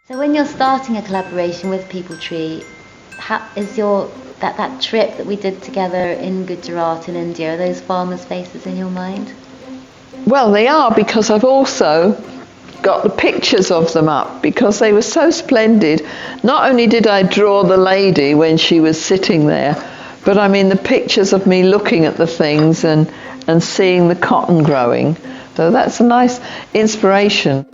So when you're starting a collaboration with People Tree, how is that trip that we did together in Gujarat in India, are those farmers' faces in your mind? Well, they are, because I've also got the pictures of them up because they were so splendid. Not only did I draw the lady when she was sitting there, but I mean the pictures of me looking at the things and seeing the cotton growing. So that's a nice inspiration.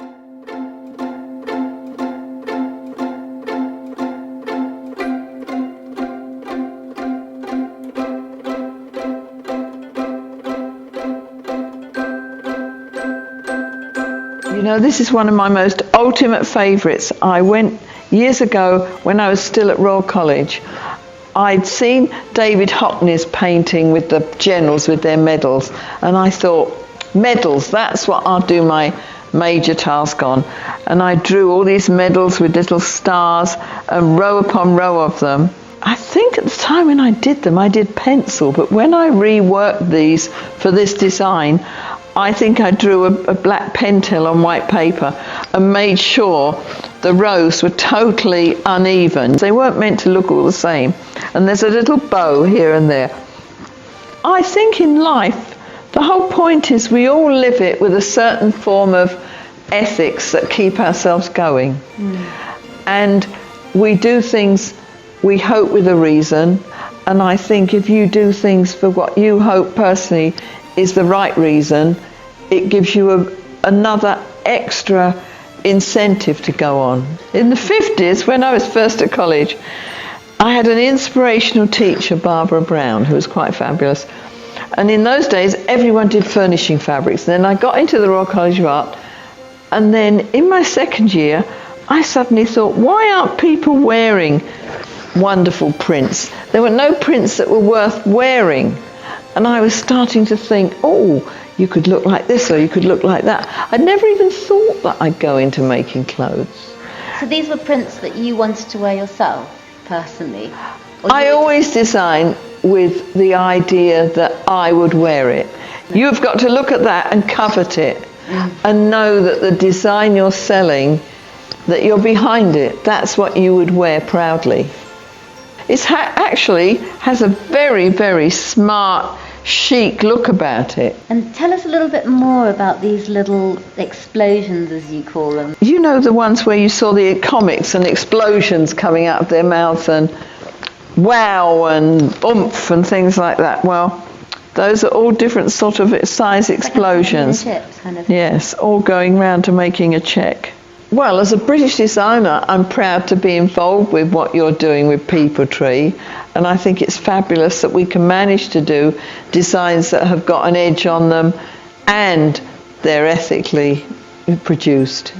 You know, this is one of my most ultimate favourites. I went years ago when I was still at Royal College. I'd seen David Hockney's painting with the generals with their medals, and I thought, medals, that's what I'll do my major task on. And I drew all these medals with little stars, and row upon row of them. I think at the time when I did them, I did pencil, but when I reworked these for this design, I think I drew a black pentel on white paper and made sure the rows were totally uneven. They weren't meant to look all the same. And there's a little bow here and there. I think in life, the whole point is we all live it with a certain form of ethics that keep ourselves going. And we do things, we hope, with a reason. And I think if you do things for what you hope personally is the right reason, it gives you another extra incentive to go on. In the 50s, when I was first at college, I had an inspirational teacher, Barbara Brown, who was quite fabulous. And in those days, everyone did furnishing fabrics. And then I got into the Royal College of Art, and then in my second year, I suddenly thought, why aren't people wearing wonderful prints? There were no prints that were worth wearing. And I was starting to think, oh, you could look like this or you could look like that. I'd never even thought that I'd go into making clothes. So these were prints that you wanted to wear yourself, personally? I always design with the idea that I would wear it. You've got to look at that and covet it and know that the design you're selling, that you're behind it. That's what you would wear proudly. It actually has a very, very smart, chic look about it. And tell us a little bit more about these little explosions, as you call them. You know, the ones where you saw the comics and explosions coming out of their mouths and wow and oomph and things like that. Well, those are all different sort of size explosions. Like chips, kind of. Yes, all going round to making a check. Well, as a British designer, I'm proud to be involved with what you're doing with People Tree, and I think it's fabulous that we can manage to do designs that have got an edge on them and they're ethically produced.